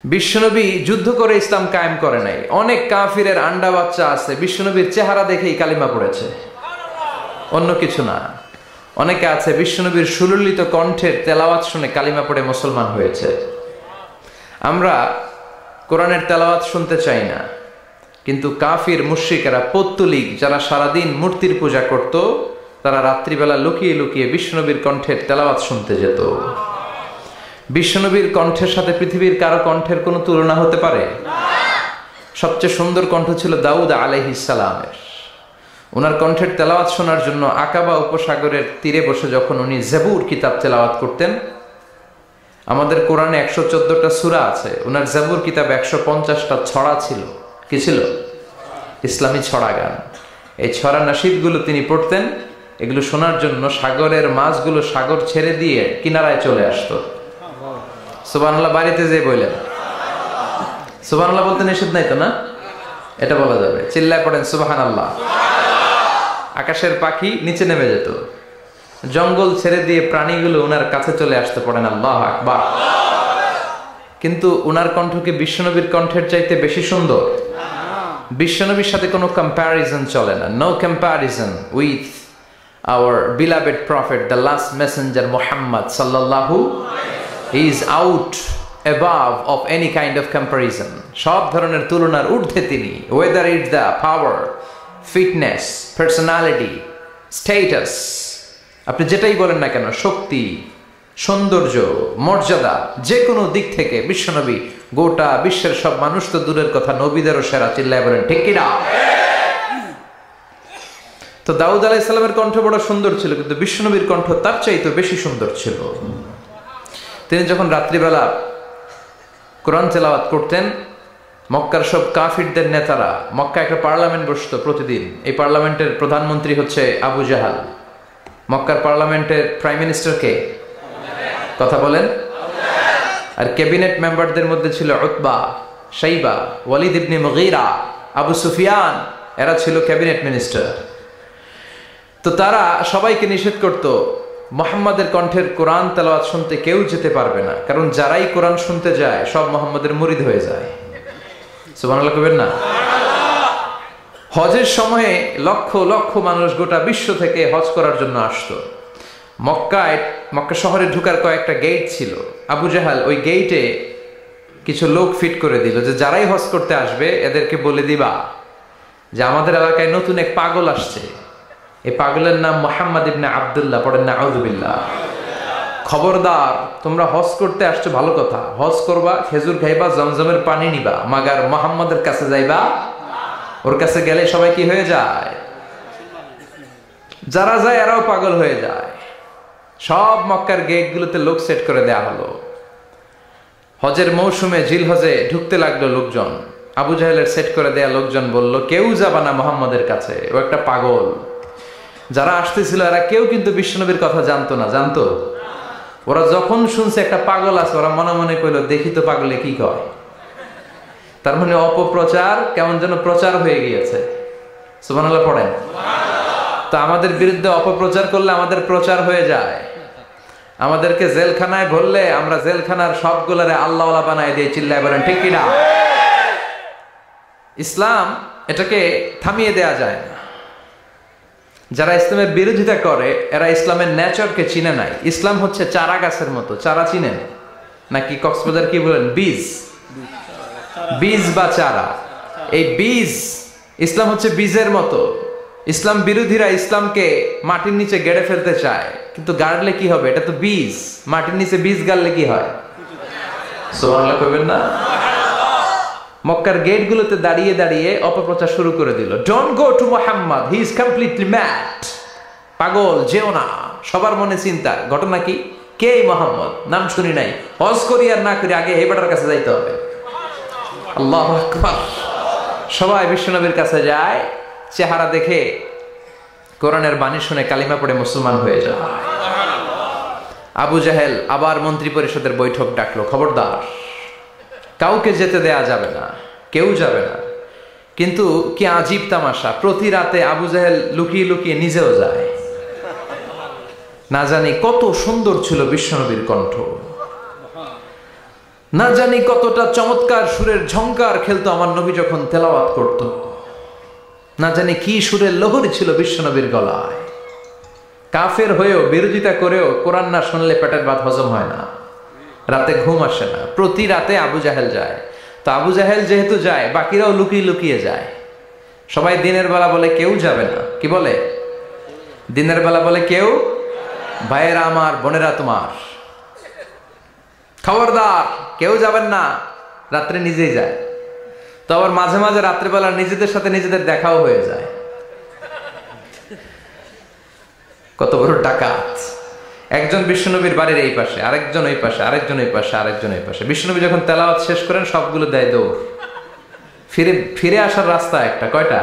বিশ্বনবী যুদ্ধ করে ইসলাম কায়েম করে নাই। অনেক কাফিরের আন্ডা বাচ্চা আছে বিশ্বনবীর চেহারা দেখেই কালিমা পড়েছে, অন্য কিছু না। অনেকে আছে বিশ্বনবীর সুললিত কণ্ঠের তেলাওয়াত শুনে কালিমা পড়ে মুসলমান হয়েছে। আমরা কোরআনের তেলাওয়াত শুনতে চাই না, কিন্তু কাফির মুশরিকেরা পৌত্তলিক যারা সারাদিন মূর্তির পূজা করত, তারা রাত্রিবেলা লুকিয়ে লুকিয়ে বিশ্বনবীর কণ্ঠের তেলাওয়াত শুনতে যেত। বিশ্বনবীর কণ্ঠের সাথে পৃথিবীর কারো কণ্ঠের কোনো তুলনা হতে পারে? সবচেয়ে সুন্দর কণ্ঠ ছিল দাউদ আলাইহিস সালামের। ওনার কণ্ঠের তেলাওয়াত শোনার জন্য আকাবা উপসাগরের তীরে বসে যখন উনি জবুর কিতাব তেলাওয়াত করতেন, আমাদের কোরআনে 114টা সূরা আছে, ওনার জবুর কিতাব 150টা ছড়া ছিল। কি ছিল? ইসলামী ছড়া গান। এই ছড়া নাশিদগুলো তিনি পড়তেন। এগুলো শোনার জন্য সাগরের মাছগুলো সাগর ছেড়ে দিয়ে কিনারায় চলে আসতো। সুবহানাল্লাহ বাড়িতে যে বললেন, সুবহানাল্লাহ বলতে নিষেধ নাই তো না? এটা বলা যাবে, চিল্লায় পড়েন সুবহানাল্লাহ। আকাশের পাখি নিচে নেমে যেত, জঙ্গল ছেড়ে দিয়ে প্রাণীগুলো উনার কাছে চলে আসতে, পড়েন আল্লাহু আকবার। কিন্তু উনার কণ্ঠ কি বিশ্বনবীর কণ্ঠের চাইতে বেশি সুন্দর? বিশ্বনবীর সাথে কোনো কম্প্যারিজন চলে না। No comparison with our beloved prophet, the last messenger Muhammad সাল্লাল্লাহু। He is out above of any kind of comparison. সব ধরনের তুলনার ঊর্ধ্বে তিনি। Whether it's the power, fitness, personality, status, আপনি যেটাই বলেন না কেন, শক্তি, সৌন্দর্য, মর্যাদা, যে কোনো দিক থেকে বিশ্বনবী গোটা বিশ্বের সব মানুষ তো দূরের কথা, নবীদেরও সেরা। চিল্লায় বলেন ঠিক কি না? তো দাউদ আলাইহিস সালামের কণ্ঠ বড় সুন্দর ছিল, কিন্তু বিশ্বনবীর কণ্ঠ তার চাইতে বেশি সুন্দর ছিল। তিনি যখন রাত্রিবেলা কোরআন তেলাওয়াত করতেন, মক্কার সব কাফিরদের নেতারা, মক্কা একটা পার্লামেন্ট বসতো প্রতিদিন। এই পার্লামেন্টের প্রধানমন্ত্রী হচ্ছে আবু জাহাল। মক্কার পার্লামেন্টের প্রাইম মিনিস্টার কে? কথা বলেন। আর ক্যাবিনেট মেম্বারদের মধ্যে ছিল উতবা, শাইবা, ওয়ালিদ ইবনে মুগীরা, আবু সুফিয়ান। এরা ছিল ক্যাবিনেট মিনিস্টার। তো তারা সবাইকে নিষেধ করত, মুহাম্মাদের কণ্ঠের কোরআন তেলাওয়াত শুনতে কেউ যেতে পারবে না, কারণ যারাই কোরআন শুনতে যায় সব মুহাম্মাদের মুরিদ হয়ে যায়। সুবহানাল্লাহ কইবেন না? হজের সময়ে লক্ষ লক্ষ মানুষ গোটা বিশ্ব থেকে হজ করার জন্য আসতো। মক্কা শহরে ঢোকার কয়েকটা গেট ছিল। আবু জাহাল ওই গেটে কিছু লোক ফিট করে দিল যে যারাই হজ করতে আসবে এদেরকে বলে দিবা যে আমাদের এলাকায় নতুন এক পাগল আসছে। এই পাগলের নাম মুহাম্মদ ইবনে আব্দুল্লাহ, পড়েন নাউযুবিল্লাহ। খবরদার, তোমরা হজ করতে আসছো ভালো কথা, হজ করবা, খেজুর খাইবা, জমজমের পানি নিবা, মাগার মুহাম্মাদের কাছে যাইবা। ওর কাছে গেলে সবাই কি হয়ে যায়? যারা যায় এরাও পাগল হয়ে যায়। সব মক্কার গেটগুলোতে লোক সেট করে দেয়া হলো। হজের মৌসুমে জিল হজে ঢুকতে লাগলো লোকজন। আবু জাহেলের সেট করে দেয়া লোকজন বলল, কেউ যাবা না মুহাম্মাদের কাছে, ও একটা পাগল। যারা আসতেছিল এরা কেউ কিন্তু বিশ্বনবীর কথা জানতো না। জানতো? ওরা যখন শুনছে একটা পাগল আছে, ওরা মনে মনে কইলো দেখি তো পাগলে কি কয়। তার মানে অপপ্রচার কেমন যেন প্রচার হয়ে গিয়েছে। সুবহানাল্লাহ পড়েন। তো আমাদের বিরুদ্ধে অপপ্রচার করলে আমাদের প্রচার হয়ে যায়। আমাদেরকে জেলখানায় ভরলে আমরা জেলখানার সবগুলারে আল্লাহওয়ালা বানায় দিয়ে। চিল্লায় বলেন ঠিক কিনা? ইসলাম এটাকে থামিয়ে দেয়া যায় না। যারা ইসলামের বিরোধিতা করে এরা ইসলামের নেচারকে চিনে নাই। ইসলাম হচ্ছে চারা গাছের মতো। চারা চিনেন নাকি? কক্সবাজার কি বলেন? বীজ, বীজ বা চারা। এই বীজ, ইসলাম হচ্ছে বীজের মতো। ইসলাম বিরোধীরা ইসলামকে মাটির নিচে গেড়ে ফেলতে চায়, কিন্তু গাড়লে কি হবে? এটা তো বীজ। মাটির নিচে বীজ গাড়লে কি হয়? সুবহানাল্লাহ কইবেন না? মক্কার গেটগুলোতে দাঁড়িয়ে দাঁড়িয়ে অপপ্রচার শুরু করে দিল। Don't go to Muhammad, he is completely mad. পাগল, যেও না। সবার মনে চিন্তা, ঘটনা কি? কে মুহাম্মদ? নাম শুনি নাই। হজ করি আর না করি, আগে এই বেটার কাছে যাইতে হবে। আল্লাহু আকবার। সবাই বিশ্বনবীর কাছে যায়, চেহারা দেখে কোরআনের বাণী শুনে কালিমা পড়ে মুসলমান হয়ে যায়। আবু জাহেল আবার মন্ত্রী পরিষদের বৈঠক ডাকলো, খবরদার, কাউকে যেতে দেয়া যাবে না, কেউ যাবে না। কিন্তু কি আজীব তামাশা, প্রতি রাতে আবু জাহেল লুকিয়ে লুকিয়ে নিজেও যায়। না জানি কত সুন্দর ছিল বিশ্বনবীর কণ্ঠ। না জানি কতটা চমৎকার সুরের ঝংকার খেলতো আমার নবী যখন তেলাওয়াত করত। না জানি কি সুরের লহরী ছিল বিশ্বনবীর গলায়। কাফের হয়েও বিরোধিতা করেও কোরআন না শুনলে পেটের ভাত হজম হয় না, রাতে ঘুম আসে না। প্রতি রাতে আবু জাহেল যায়। তো আবু জাহেল যেহেতু যায়, বাকিরাও লুকিয়ে লুকিয়ে যায়। সবাই দিনের বেলা বলে কেউ যাবে না। কি বলে? দিনের বেলা বলে কেউ, ভাইয়েরা আমার, বোনেরা তোমার, খবরদার কেউ যাবেন না। রাত্রে নিজেই যায়। তো আবার মাঝে মাঝে রাত্রেবেলা নিজেদের সাথে নিজেদের দেখাও হয়ে যায়। কত বড় ডাকাত! একজন বিশ্বনবীর বাড়ির এই পাশে, আরেকজন ওই পাশে, আরেকজন ওই পাশে, আরেকজন ওই পাশে। বিশ্বনবী যখন তেলাওয়াত শেষ করেন সবগুলো দেয় দৌড়। ফিরে আসার রাস্তা একটা, কয়টা?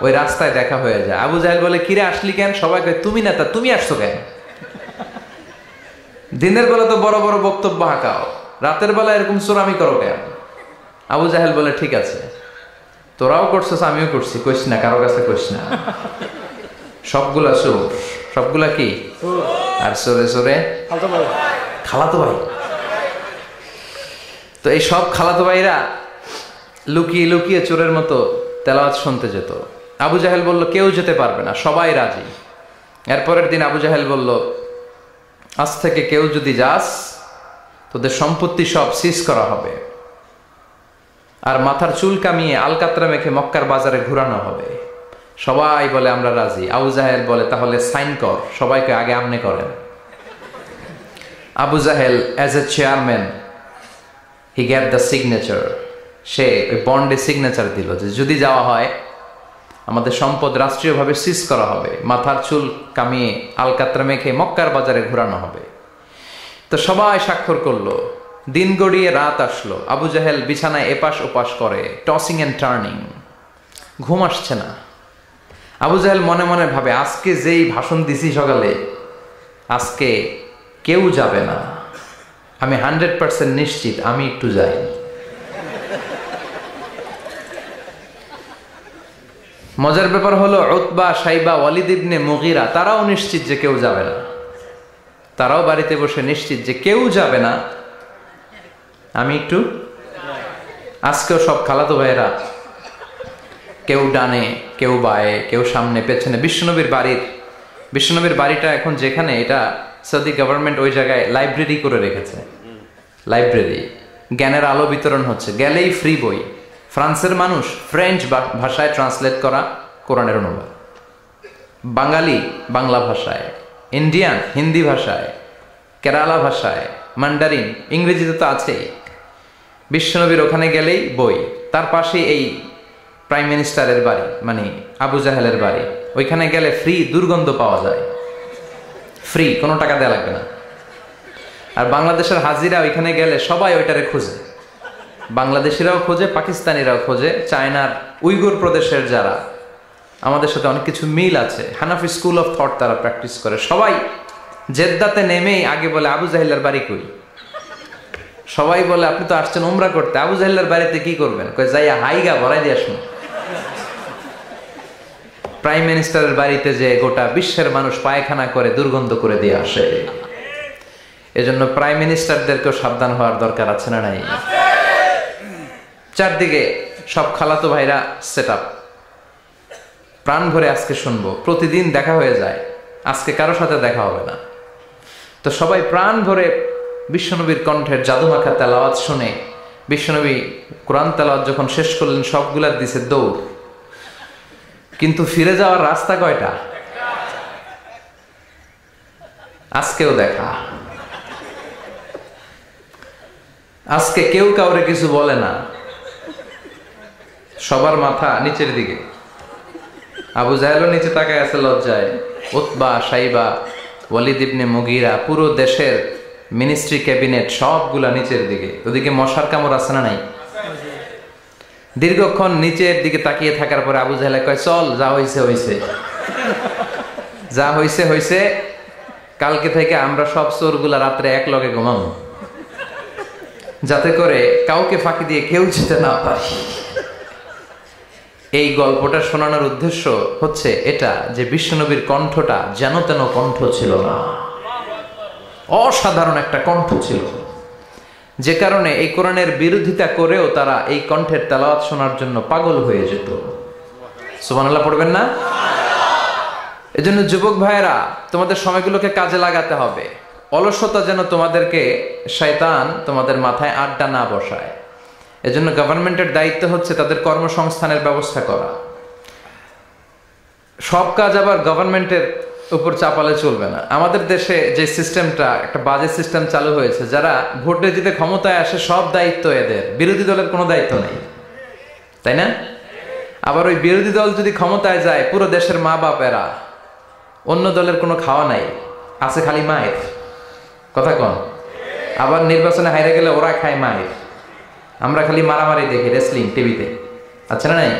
ওই রাস্তায় দেখা হয়ে যায়। আবু জাহেল বলে, কিরে আসলি কেন? সবাই কয়, তুমি নেতা, তুমি আসছো কেন? দিনের বেলা তো বড় বড় বক্তব্য হাঁকাও, রাতের বেলা এরকম চোরামি করো কেন? আবু জাহেল বলে, ঠিক আছে, তোরাও করছিস, আমিও করছি, কইস না, কারো কাছে কইস না। সবগুলা চোর, সবগুলা কি? আর চোরে চোরে খালাতো ভাই। তো এই সব খালাতো ভাইরা লুকিয়ে লুকিয়ে চোরের মতো তেলাওয়াত শুনতে যেত। আবু জাহেল বলল, কেউ যেতে পারবে না, সবাই রাজি। এরপরের দিন আবু জাহেল বলল, আজ থেকে কেউ যদি যাস, তোদের সম্পত্তি সব সিজ করা হবে, আর মাথার চুল কামিয়ে আলকাতরা মেখে মক্কার বাজারে ঘুরানো হবে। সবাই বলে আমরা রাজি। আবু জাহেল বলে, তাহলে সাইন কর। সবাইকে আগে আমনে করেন। Abu Jahl as a chairman, he gave the signature. সে ওই বন্ডে সিগনেচার দিল যে যদি যাওয়া হয়, আমাদের সম্পদ রাষ্ট্রীয়ভাবে সিজ করা হবে, মাথার চুল কামিয়ে আলকাতরা মেখে মক্কার বাজারে ঘোরানো হবে। তো সবাই স্বাক্ষর করলো। দিন গড়িয়ে রাত আসলো। আবু জাহেল বিছানায় এপাশ ওপাশ করে, টসিং অ্যান্ড টার্নিং, ঘুম আসছে না। আবু জাহেল মনে মনে ভাবে, আজকে যেই ভাষণ দিছি সকালে, আজকে কেউ যাবে না, আমি 100% নিশ্চিত, আমি একটু যাই। মজার ব্যাপার হলো, উতবা, শাইবা, ওয়ালিদ ইবনে মুগীরা তারাও নিশ্চিত যে কেউ যাবে না। তারাও বাড়িতে বসে নিশ্চিত যে কেউ যাবে না, আমি একটু। আজকেও সব খালাতো ভাইয়েরা, কেউ ডানে, কেউ বায়ে, কেউ সামনে পেছনে। বিশ্বনবীর বাড়িটা এখন যেখানে, এটা সৌদি গভর্নমেন্ট ওই জায়গায় লাইব্রেরি করে রেখেছে। লাইব্রেরি, জ্ঞানের আলো বিতরণ হচ্ছে। গেলেই ফ্রি বই, ফ্রান্সের মানুষ ফ্রেঞ্চ ভাষায় ট্রান্সলেট করা কোরআনের অনুবাদ, বাঙালি বাংলা ভাষায়, ইন্ডিয়ান হিন্দি ভাষায়, কেরালা ভাষায়, মান্ডারিন, ইংরেজিতে তো আছেই। বিশ্বনবীর ওখানে গেলেই বই। তার পাশে এই প্রাইম মিনিস্টারের বাড়ি, মানে আবু জাহেলের বাড়ি। ওইখানে গেলে ফ্রি দুর্গন্ধ পাওয়া যায়, ফ্রি, কোনো টাকা দেওয়া লাগবে না। আর বাংলাদেশের হাজিরা ওইখানে গেলে সবাই ওইটারে খুঁজে। বাংলাদেশিরাও খোঁজে, পাকিস্তানিরাও খোঁজে, চায়নার উইগুর প্রদেশের যারা, আমাদের সাথে অনেক কিছু মিল আছে। হানাফি স্কুল অফ থট তারা প্র্যাকটিস করে। সবাই জেদ্দাতে নেমেই আগে বলে, আবু জাহেলের বাড়ি কই? সবাই বলে, আপনি তো আসছেন উমরা করতে, আবু জাহেলের বাড়িতে কি করবেন? কয়, যাইয়া হাইগা ভরাই দিয়ে আসুন। প্রাইম মিনিস্টারের বাড়িতে যে গোটা বিশ্বের মানুষ পায়খানা করে, দুর্গন্ধ করে দিয়ে আসে। এজন্য প্রাইম মিনিস্টারদেরকেও সাবধান হওয়ার দরকার আছে না নাই? চারদিকে সব খালাতো ভাইরা সেট আপ, প্রাণ ভরে আজকে শুনবো। প্রতিদিন দেখা হয়ে যায়, আজকে কারো সাথে দেখা হবে না। তো সবাই প্রাণ ভরে বিশ্বনবীর কণ্ঠের জাদুমাখা তেলাওয়াত শুনে, বিশ্বনবী কোরআন তেলাওয়াত যখন শেষ করলেন, সবগুলা দিছে দৌড়। কিন্তু ফিরে যাওয়ার রাস্তা কয়টা? আজকেও দেখা। আজকে কেউ কাউরে কিছু বলে না, সবার মাথা নিচের দিকে। আবু জাহেলও নিচে তাকায় আছে লজ্জায়। উতবা, শাইবা, ওয়ালিদ ইবনে মুগীরা, পুরো দেশের মিনিস্ট্রি ক্যাবিনেট সবগুলা নিচের দিকে। ওদিকে মশার কামড় আছে না নাই? দীর্ঘক্ষণ নিচের দিকে তাকিয়ে থাকার পরে আবু জাহেল কয়, চল, যা হইছে হইছে, যা হইছে হইছে। কালকে থেকে আমরা সব চোরগুলা রাত্রে এক লগে ঘুমাবো, যাতে করে কাউকে ফাঁকি দিয়ে কেউ যেতে না পারে। এই গল্পটা শোনানোর উদ্দেশ্য হচ্ছে এটা, যে বিশ্বনবীর কণ্ঠটা যেন তেন কণ্ঠ ছিল না, অসাধারণ একটা কণ্ঠ ছিল। যে কারণে এই কোরআনের বিরোধিতা করেও তারা এই কণ্ঠের তেলাওয়াত শোনার জন্য পাগল হয়ে যেত। সুবহানাল্লাহ পড়বেন না? এজন্য যুবক ভাইয়েরা, তোমাদের সময়গুলোকে কাজে লাগাতে হবে। অলসতা যেন তোমাদেরকে শয়তান তোমাদের মাথায় আড্ডা না বসায়। এজন্য গভর্নমেন্টের দায়িত্ব হচ্ছে তাদের কর্মসংস্থানের ব্যবস্থা করা। সব কাজ আবার গভর্নমেন্টের উপর চাপালে চলবে না। আমাদের দেশে যে সিস্টেমটা, একটা বাজে সিস্টেম চালু হয়েছে, যারা ভোটে জিতে ক্ষমতায় আসে সব দায়িত্ব এদের, বিরোধী দলের কোনো দায়িত্ব নেই, তাই না? আবার ওই বিরোধী দল যদি ক্ষমতায় যায়, পুরো দেশের মা বাপেরা, অন্য দলের কোনো খাওয়া নাই, আছে খালি মায়ের। কথা কন। আবার নির্বাচনে হাইরে গেলে ওরা খায় মায়ের, আমরা খালি মারামারি দেখি রেসলিং টিভিতে, আচ্ছা না নাই?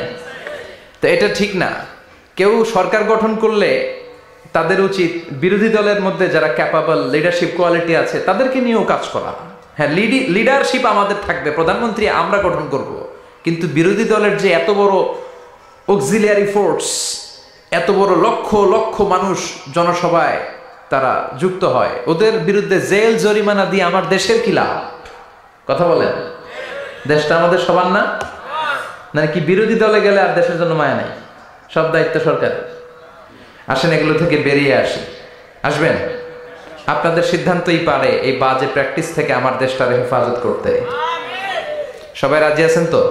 তো এটা ঠিক না। কেউ সরকার গঠন করলে তাদের উচিত বিরোধী দলের মধ্যে যারা ক্যাপাবল, লিডারশিপ কোয়ালিটি আছে তাদেরকে নিয়েও কাজ করা। হ্যাঁ, লিডারশিপ আমাদের থাকবে, প্রধানমন্ত্রী আমরা গঠন করব, কিন্তু বিরোধী দলের যে এত বড় অক্সিলিয়ারি ফোর্স, এত বড় লক্ষ লক্ষ মানুষ জনসভায় তারা যুক্ত হয়, ওদের বিরুদ্ধে জেল জরিমানা দিয়ে আমার দেশের কি লাভ? কথা বলেন। দেশটা আমাদের সবার না? নাকি বিরোধী দলে গেলে আর দেশের জন্য মায়া নাই, সব দায়িত্ব সরকারের? আসেন এগুলো থেকে বেরিয়ে আসবেন। আপনাদের সিদ্ধান্তই পারে এই বাজে প্র্যাকটিস থেকে আমার দেশটার হেফাজত করতে। সবাই রাজি আছেন তো?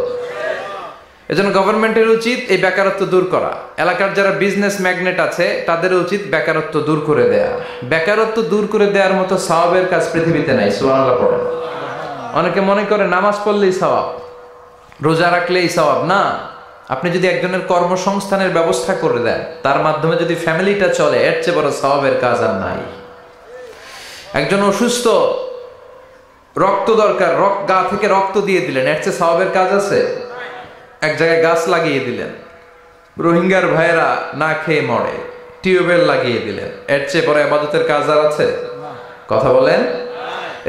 এজন্য গভর্নমেন্টের উচিত এই বেকারত্ব দূর করা। এলাকার যারা বিজনেস ম্যাগনেট আছে তাদের উচিত বেকারত্ব দূর করে দেয়া। বেকারত্ব দূর করে দেওয়ার মতো সওয়াবের কাজ পৃথিবীতে নাই। সুবহানাল্লাহ পড়েন। অনেকে মনে করে নামাজ পড়লেই সওয়াব, রোজা রাখলেই সওয়াব। না, আপনি যদি একজনের কর্মসংস্থানের ব্যবস্থা করে দেন, তার মাধ্যমে যদি ফ্যামিলিটা চলে, এর চেয়ে বড় সওয়াবের কাজ আর নাই। একজন অসুস্থ, রক্ত দরকার, গা থেকে রক্ত দিয়ে দিলেন, এর চেয়ে সওয়াবের কাজ আছে? এক জায়গায় গাছ লাগিয়ে দিলেন, রোহিঙ্গার ভাইয়েরা না খেয়ে মরে, টিউবওয়েল লাগিয়ে দিলেন, এর চেয়ে বড় ইবাদতের কাজ আর আছে? কথা বলেন।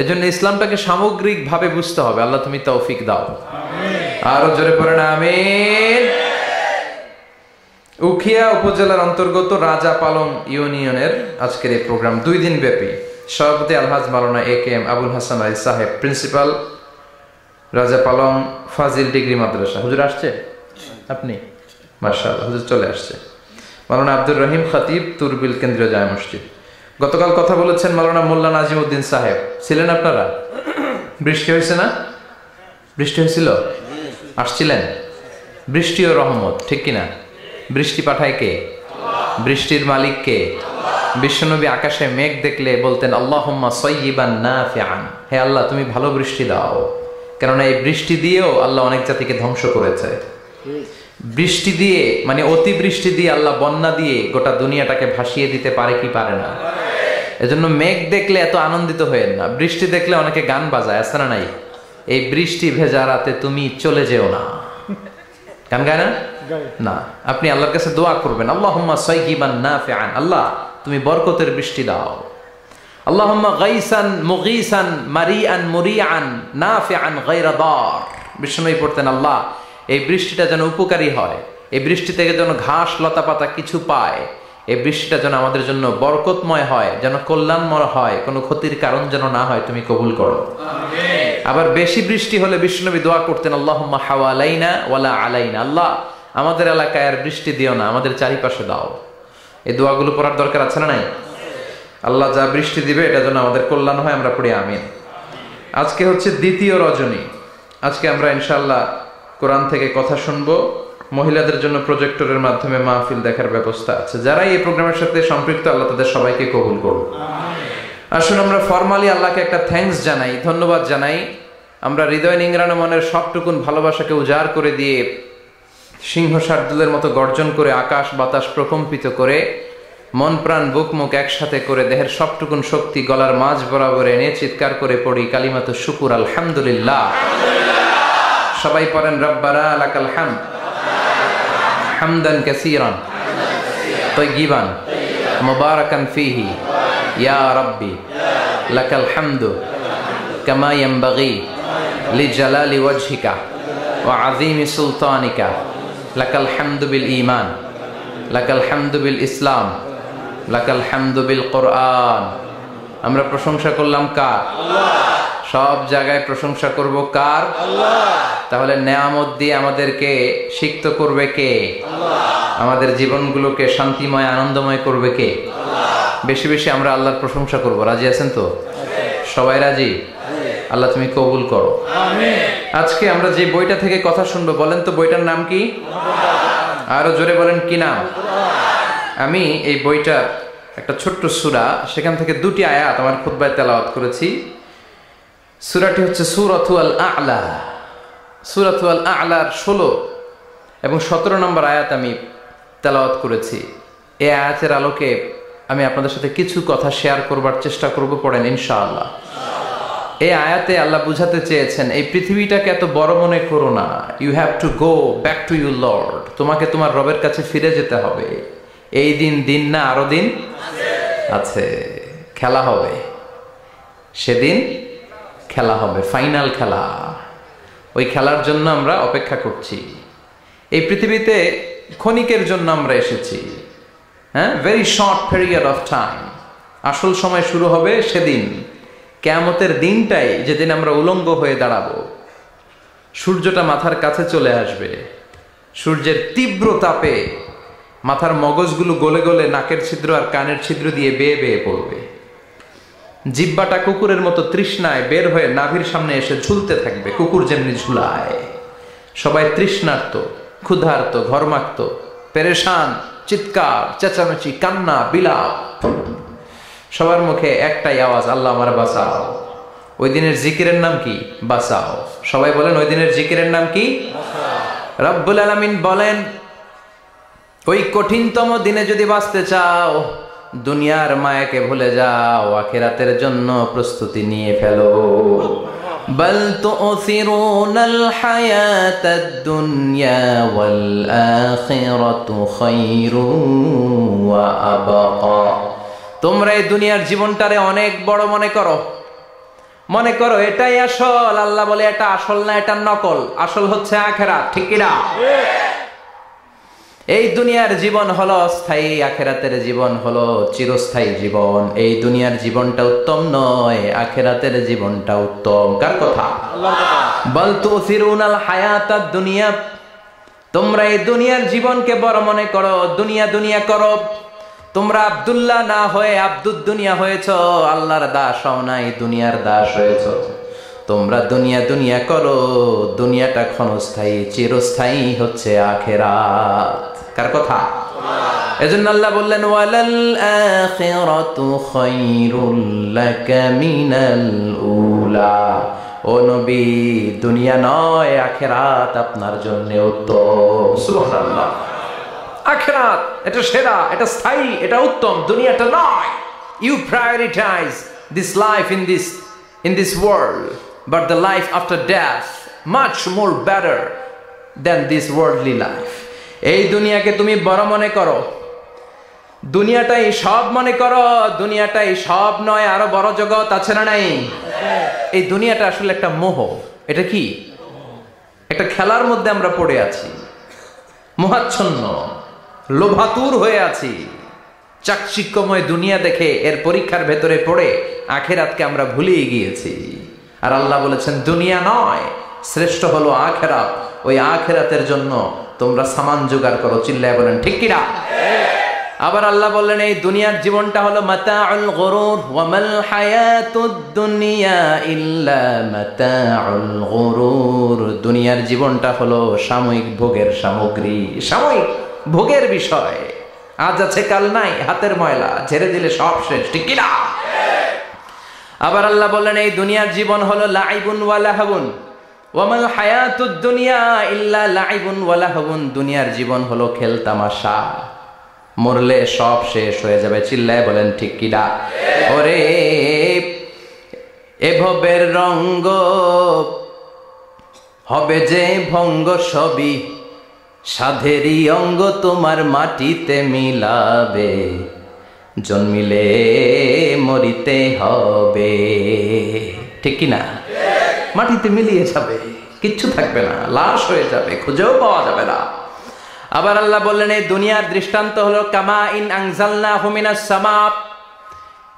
এজন্য ইসলামটাকে সামগ্রিক ভাবে বুঝতে হবে। আল্লাহ তুমি তৌফিক দাও। আরো জোরে পড়েন আমিন। উখিয়া উপজেলার অন্তর্গত রাজা পালং ইউনিয়নের আজকের এই প্রোগ্রাম 2 দিন ব্যাপী। সভাপতি আলহাজ মাওলানা AKM আবুল হাসান আলী সাহেব, প্রিন্সিপাল রাজা পালং ফাজিল ডিগ্রি মাদ্রাসা। হুজুর আসছে? আপনি? মাশাআল্লাহ, হুজুর চলে আসছে। মাওলানা আব্দুর রহিম খতিব, তুরবিল কেন্দ্রীয় জামে মসজিদ। গতকাল কথা বলেছেন মাওলানা মোল্লা নাজিমউদ্দিন সাহেব। ছিলেন আপনারা? বৃষ্টি হয়েছে না? বৃষ্টি হয়েছিল? আসছিলেন? বৃষ্টি ও রহমত, ঠিক কিনা? বৃষ্টি পাঠায় কে? বৃষ্টির মালিক কে? বিশ্বনবী আকাশে মেঘ দেখলে বলতেন আল্লাহুম্মা সাইয়্যিবান নাফিআন, হে আল্লাহ তুমি ভালো বৃষ্টি দাও। কেননা এই বৃষ্টি দিয়েও আল্লাহ অনেক জাতিকে ধ্বংস করেছে। বৃষ্টি দিয়ে, মানে অতি বৃষ্টি দিয়ে আল্লাহ বন্যা দিয়ে গোটা দুনিয়াটাকে ভাসিয়ে দিতে পারে কি পারে না? এজন্য মেঘ দেখলে এত আনন্দিত হয়েন না। বৃষ্টি দেখলে অনেকে গান বাজায়, আছে না নাই? এই বৃষ্টি ভেজা রাতে তুমি চলে যেও না, গান গায় না? না, আপনি আল্লাহর কাছে দোয়া করবেন আল্লাহুম্মা সাইয়্যিবান নাফিআন, আল্লাহ তুমি বরকতের বৃষ্টি দাও। আল্লাহুম্মা গাইসান মুগীসান মারিআন মুরিআন নাফিআন গায়রা দার। বিষ্ণুই পড়তেন আল্লাহ এই বৃষ্টিটা যেন উপকারী হয়, এই বৃষ্টি থেকে যেন ঘাস লতা পাতা কিছু পায়, এই বৃষ্টিটা যেন আমাদের জন্য বরকতময় হয়, যেন কল্যাণময় হয়, কোনো ক্ষতির কারণ যেন না হয়, তুমি কবুল করো। আবার বেশি বৃষ্টি হলে বিষ্ণুনবী দোয়া করতেন আল্লাহুম্মা হাওয়ালাইনা ওয়ালা আলাইনা, আল্লাহ আমাদের এলাকায় আর বৃষ্টি দিও না, আমাদের চারিপাশে দাও। এই দোয়াগুলো পড়ার দরকার আছে না নাই? আল্লাহ যা বৃষ্টি দিবে এটা যেন আমাদের কল্যাণ হয়, আমরা পড়ি আমিন। আজকে হচ্ছে দ্বিতীয় রজনী। আজকে আমরা ইনশাআল্লাহ কোরআন থেকে কথা শুনবো। মহিলাদের জন্য প্রজেক্টরের মাধ্যমে মাহফিল দেখার ব্যবস্থা আছে। যারা এই প্রোগ্রামের সাথে সম্পৃক্ত, আল্লাহ তাদের সবাইকে কবুল করুন। আসুন আমরা ফরমালি আল্লাহকে একটা থ্যাঙ্কস জানাই, ধন্যবাদ জানাই। আমরা হৃদয় নিংড়ানো মনের সবটুকুন ভালোবাসাকে উজাড় করে দিয়ে, সিংহ শার্দুলের মতো গর্জন করে, আকাশ বাতাস প্রকম্পিত করে, মন প্রাণ বুক মুখ একসাথে করে, দেহের সবটুকুন শক্তি গলার মাঝ বরাবর এনে চিৎকার করে পড়ি কালিমাতু শুকুর আলহামদুলিল্লাহ। সবাই পড়েন রব্বানা লাকাল হামদ হামদান কাসীরান তাইয়িবান মুবারাকান ফীহি ইয়া রাব্বি লাকাল হামদু কামা ইয়ানবাগি লিজালালি ওয়াজহিকা ওয়া আযীমি সুলতানিকা লাকাল হামদু বিল ঈমান লাকাল হামদু বিল ইসলাম লাকাল হামদু বিল কোরআন। আমরা প্রশংসা করলাম কার? সব জায়গায় প্রশংসা করব কার? আল্লাহ। তাহলে নেয়ামত দিয়ে আমাদেরকে সিক্ত করবে কে? আল্লাহ। আমাদের জীবনগুলোকে শান্তিময় আনন্দময় করবে কে? আল্লাহ। বেশি বেশি আমরা আল্লাহর প্রশংসা করব। রাজি আছেন তো? সবাই রাজি? আল্লাহ তুমি কবুল করো। আমিন। আজকে আমরা যে বইটা থেকে কথা শুনবো, বলেন তো বইটার নাম কি? আরো জোরে বলেন, কি নাম? আমি এই বইটার একটা ছোট্ট সূরা, সেখান থেকে 2টি আয়াত আমার খুতবায় তেলাওয়াত করেছি। সূরাটি হচ্ছে সূরাতুল আ'লা। সূরাতুল আ'লার 16 এবং 17 নম্বর আয়াত আমি তেলাওয়াত করেছি। এই আয়াতের আলোকে আমি আপনাদের সাথে কিছু কথা শেয়ার করবার চেষ্টা করব, পড়েন ইনশাআল্লাহ। এই আয়াতে আল্লাহ বুঝাতে চেয়েছেন, এই পৃথিবীটাকে এত বড় মনে করো না। You have to go back to your lord. তোমাকে তোমার রবের কাছে ফিরে যেতে হবে। এই দিন না, আরো দিন আছে। খেলা হবে, সেদিন খেলা হবে, ফাইনাল খেলা। ওই খেলার জন্য আমরা অপেক্ষা করছি। এই পৃথিবীতে ক্ষণিকের জন্য আমরা এসেছি, হ্যাঁ, very short period of time. আসল সময় শুরু হবে সেদিন, কিয়ামতের দিনটাই, যেদিন আমরা উলঙ্গ হয়ে দাঁড়াবো। সূর্যটা মাথার কাছে চলে আসবে। সূর্যের তীব্র তাপে মাথার মগজগুলো গলে গলে নাকের ছিদ্র আর কানের ছিদ্র দিয়ে বেয়ে বেয়ে পড়বে। জিহ্বাটা কুকুরের মতো তৃষ্ণায় বের হয়ে নাভির সামনে এসে ঝুলতে থাকবে, কুকুর যেমনি ঝুলায়। সবাই তৃষ্ণার্ত, ক্ষুধার্ত, ঘর্মাক্ত, পেরেশান, চিৎকার, চেঁচামেচি, কান্না, বিলাপ। সবার মুখে একটাই আওয়াজ, আল্লাহ আমার বাঁচাও। ওই দিনের জিকিরের নাম কি? বাঁচাও। সবাই বলেন, ওই দিনের জিকিরের নাম কি? রব্বুল আলামিন বলেন, ওই কঠিনতম দিনে যদি বাঁচতে চাও, দুনিয়ার মায়াকে ভুলে যাও, আখিরাতের জন্য প্রস্তুতি নিয়ে ফেলো। বাল তু'থিরুনাল হায়াতাদ দুনিয়া ওয়াল আখিরাতু খায়রুন ওয়া আবকা। তোমরা এই দুনিয়ার জীবনটারে অনেক বড় মনে করো, মনে করো এটাই আসল। আল্লাহ বলে এটা আসল না, এটা নকল। আসল হচ্ছে আখিরাত, ঠিক কি না? এই দুনিয়ার জীবন হলো অস্থায়ী, আখিরাতের জীবন হলো চিরস্থায়ী জীবন। এই দুনিয়ার জীবনটা উত্তম নয়, আখিরাতের জীবনটা উত্তম। কার কথা? আল্লাহর কথা। বাল তু'থিরুনাল হায়াতাদ দুনিয়া, তোমরা এই দুনিয়ার জীবনকে বড় মনে করো, দুনিয়া দুনিয়া করো। তোমরা আব্দুল্লাহ না হয়ে আব্দুদ দুনিয়া হয়েছো, আল্লাহর দাস হও নাই, দুনিয়ার দাস হয়েছো। তোমরা দুনিয়া দুনিয়া করো, দুনিয়াটা ক্ষণস্থায়ী, চিরস্থায়ী হচ্ছে আখিরাত। কার কথা? এজন্য আল্লাহ বললেন, ওয়ালাল আখিরাতু খায়রুল লাকা মিনাল উলা। ও নবী, দুনিয়া নয়, আখিরাত আপনার জন্য উত্তম। সুবহানাল্লাহ। আখিরাত এটা সেরা, এটা স্থায়ী, এটা উত্তম, দুনিয়াটা নয়। You prioritise this life in this world, but the life after death much more better than this worldly life. এই দুনিয়াকে তুমি বড় মনে করো, দুনিয়াটাই সব মনে করো। দুনিয়াটাই সব নয়, আরো বড় জগৎ আছে না নাই? এই দুনিয়াটা আসলে একটা মোহ। এটা কি? একটা খেলার মধ্যে আমরা পড়ে আছি, মোহাচ্ছন্ন, লোভাতুর হয়ে আছি। চাকচিক্যময় দুনিয়া দেখে এর পরীক্ষার ভেতরে পড়ে আখিরাতকে আমরা ভুলিয়ে গিয়েছি। আর আল্লাহ বলেছেন, দুনিয়া নয়, শ্রেষ্ঠ হলো আখিরাত। ওই আখিরাতের জন্য তোমরা সামান জোগাড় করো। চিল্লায় বলেন, ঠিক কি না? আবার আল্লাহ বললেন, এই দুনিয়ার জীবনটা হলো মাতাউল গুরুর, ওয়া মাল হায়াতুদ দুনিয়া ইল্লা মাতাউল গুরুর। দুনিয়ার জীবনটা হলো সাময়িক ভোগের সামগ্রী, সাময়িক ভোগের বিষয়। আজ আছে কাল নাই, হাতের ময়লা, ঝেড়ে দিলে সব শেষ, ঠিক কি না? আবার আল্লাহ বললেন, এই দুনিয়ার জীবন হলো লাইবুন ওয়া লাহবুন, ওয়া মাল হায়াতুদ দুনিয়া ইল্লা লাইবুন ওয়া লাহবুন। দুনিয়ার জীবন হলো খেল তামাশা, মরলে সব শেষ হয়ে যাবে। চিল্লায় বলেন, ঠিক কি না? ওরে এভবের রঙ্গ হবে যে ভঙ্গ, সবই সাধেরই অঙ্গ তোমার মাটিতে মিলাবে, জন্মিলে মরিতে হবে। ঠিক কি না? মাটিতে মিলিয়ে যাবে, কিচ্ছু থাকবে না, লাশ হয়ে যাবে, খুঁজেও পাওয়া যাবে না। আবার আল্লাহ বললেন, এই দুনিয়ার দৃষ্টান্ত হলো কামা ইন আনজালনাহু মিনাস সামা।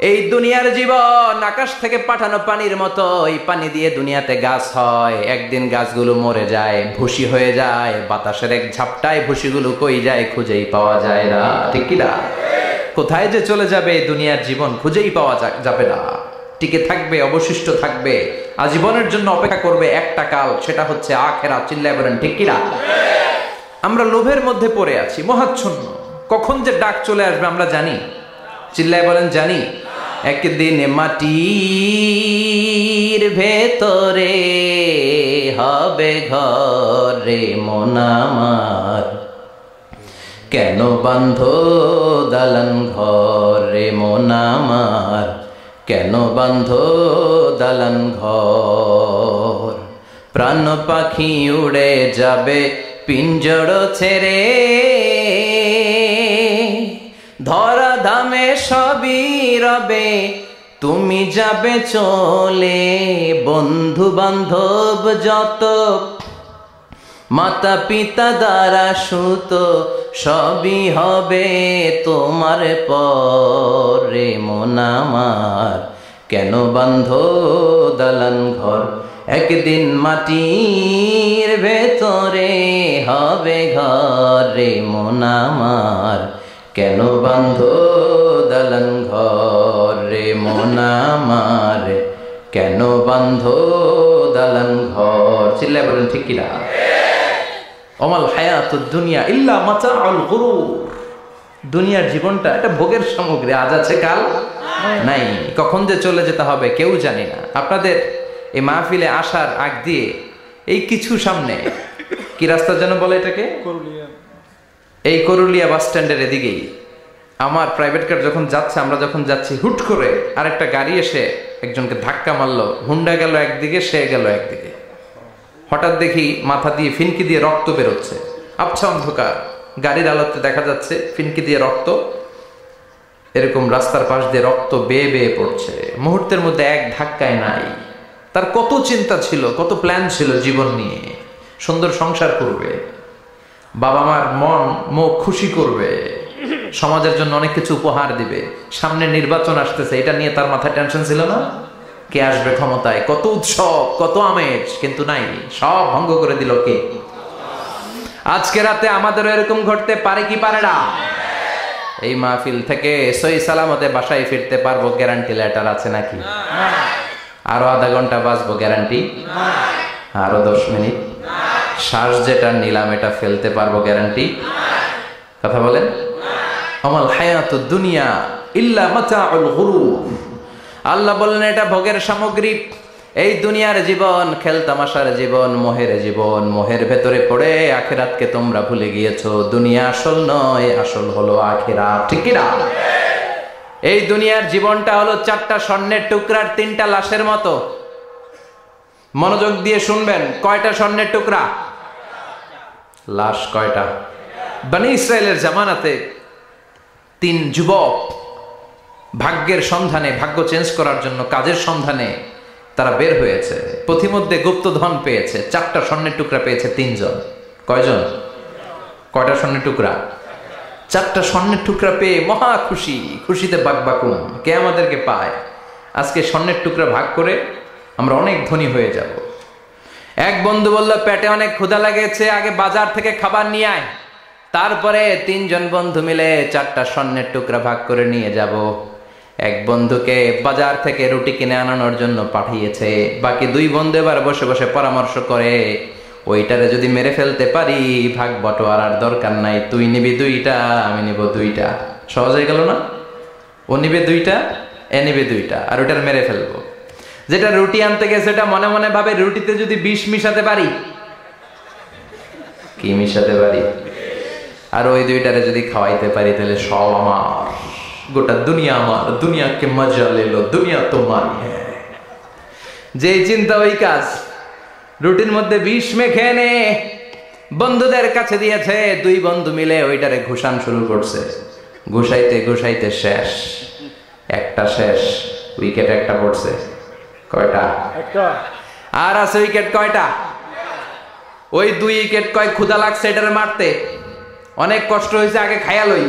এই দুনিয়ার জীবন আকাশ থেকে পাঠানো পানির মতো, এই পানি দিয়ে দুনিয়াতে গাছ হয়, একদিন গাছগুলো মরে যায়, ভুসি হয়ে যায়, বাতাসের এক ঝাপটায় ভুসিগুলো কই যায় খুঁজেই পাওয়া যায় না, ঠিক কি না? কোথায় যে চলে যাবে দুনিয়ার জীবন খুঁজেই পাওয়া যাবে না। টিকে থাকবে, অবশিষ্ট থাকবে, আজীবনের জন্য অপেক্ষা করবে একটা কাল, সেটা হচ্ছে আখিরাত। চিল্লায় বলেন ঠিক কি না? আমরা লোভের মধ্যে পড়ে আছি, মহাচ্ছন্ন, কখন যে ডাক চলে আসবে আমরা জানি? চিল্লায় বলেন জানি? একদিন মাটির ভেতরে হবে ঘর রে মন আমার, কেন বান্ধ দালান ঘর রে মন আমার, কেন বান্ধ দালান ঘর। প্রাণ পাখি উড়ে যাবে পিঞ্জর ছেড়ে, ধরা ধামে সবই রবে তুমি যাবে চলে। বন্ধু বান্ধব যত মাতা পিতা দ্বারা সুত সবই হবে তোমার পরে মন আমার, কেন বান্ধ দালান ঘর। একদিন মাটির ভেতরে হবে ঘর রে মন আমার, কেন বান্ধ দালান ঘর রে মন আমার, কেন বান্ধ দালান ঘর। চিল্লায় বলেন ঠিক কিনা? ওমাল হায়াতুদ দুনিয়া ইল্লা মাতাউল গুরুর। দুনিয়ার জীবনটা এটা ভোগের সামগ্রী, আজ আছে কাল নাই, কখন যে চলে যেতে হবে কেউ জানি না। আপনাদের এই মাহফিলে আসার আগ দিয়ে এই কিছু সামনে কি রাস্তা যেন বলে এটাকে, এই করুলিয়া বাস স্ট্যান্ডের এদিকেই আমার প্রাইভেট কার যখন যাচ্ছে, আমরা যখন যাচ্ছি, হুট করে আরেকটা গাড়ি এসে একজনকে ধাক্কা মারলো। হুন্ডা গেল একদিকে, সে গেল একদিকে। হঠাৎ দেখি মাথা দিয়ে ফিনকি দিয়ে রক্ত বেরোচ্ছে, আবছা অন্ধকার, গাড়ির আলোতে দেখা যাচ্ছে ফিনকি দিয়ে রক্ত, এরকম রাস্তার পাশ দিয়ে রক্ত বেয়ে বেয়ে পড়ছে। মুহূর্তের মধ্যে এক ধাক্কায় নাই। তার কত চিন্তা ছিল, কত প্ল্যান ছিল জীবন নিয়ে, সুন্দর সংসার করবে, বাবা মার মন মুখ খুশি করবে, সমাজের জন্য অনেক কিছু উপহার দিবে, সামনে নির্বাচন আসতেছে, এটা নিয়ে তার মাথায় টেনশন ছিল না? কে আসবে ক্ষমতায়, কত উৎসব, কত আমেজ, কিন্তু নাই, সব ভঙ্গ করে দিল কে? আজকে রাতে আমাদের এরকম ঘটতে পারে কি পারে না? এই মাহফিল থেকে সহি সালামতে বাসায় ফিরতে পারবো গ্যারান্টি লেটার আছে নাকি? আরো আধা ঘন্টা বাঁচবো গ্যারান্টি? আরো 10 মিনিট শ্বাস যেটা নিলাম এটা ফেলতে পারবো গ্যারান্টি? কথা বলেন। আমাল হায়াতুদ দুনিয়া ইল্লা মাতাউল গুরুর। আল্লাহ বললেন এটা ভোগের সামগ্রী। এই দুনিয়ার জীবন খেলতামাশার জীবন, মোহের জীবন, মোহের ভেতরে পড়ে আখিরাতকে তোমরা ভুলে গিয়েছো। দুনিয়া আসল নয়, আসল হলো আখিরাত, ঠিক কি না? এই দুনিয়ার জীবনটা হলো 4টা স্বর্ণের টুকরার 3টা লাশের মতো। মনোযোগ দিয়ে শুনবেন, কয়টা স্বর্ণের টুকরা? লাশ কয়টা? বনি ইসরায়েলের জামানাতে 3 যুবক ভাগ্যের সন্ধানে, ভাগ্য চেঞ্জ করার জন্য কাজের সন্ধানে তারা বের হয়েছে। পথিমধ্যে গুপ্তধন পেয়েছে, 4টা স্বর্ণের টুকরা পেয়েছে 3 জন। কয়জন? কয়টা স্বর্ণের টুকরা? 4টা স্বর্ণের টুকরা পেয়ে মহা খুশি, খুশিতে বাকবাকুম। কে আমাদেরকে পায়? আজকে স্বর্ণের টুকরা ভাগ করে আমরা অনেক ধনী হয়ে যাব। এক বন্ধু বলল, পেটে অনেক ক্ষুধা লেগেছে, আগে বাজার থেকে খাবার নিয়ে আয়, তারপরে 3 জন বন্ধু মিলে 4টা স্বর্ণের টুকরা ভাগ করে নিয়ে যাব। এক বন্ধুকে বাজার থেকে রুটি কিনে আনানোর জন্য পাঠিয়েছে। বাকি 2 বন্ধু এবার বসে বসে পরামর্শ করে, ওইটারে যদি মেরে ফেলতে পারি ভাগ বটোয়ারার দরকার নাই, তুই নিবি 2টা, আমি নিব 2টা। সহজ হয়ে গেল না? ও নিবে 2টা, এ নিবে 2টা, আর ওইটার মেরে ফেলবো। যেটা রুটি আনতে গেছে সেটা মনে মনে ভাবে, রুটিতে যদি বিষ মিশাতে পারি। কি মিশাতে পারি? আর ওই 2টারে যদি খাওয়াইতে পারি তাহলে সব আমার, গোটা দুনিয়া আমার, দুনিয়াকে মজা লেলো, দুনিয়া তোমার। যে চিন্তা ওই কাজ। রুটির মধ্যে বিষ মেখে এনে বন্ধুদের কাছে দিয়েছে। 2 বন্ধু মিলে ওইটারে ঘুষান শুরু করছে। ঘুষাইতে ঘুষাইতে শেষ, একটা শেষ, উইকেট একটা পড়ছে। কয়টা? একটা। আর আছে উইকেট কয়টা? ওই 2 উইকেট। কয় ক্ষুধা লাগছে এটারে মারতে, অনেক কষ্ট হয়েছে, আগে খায়া লই।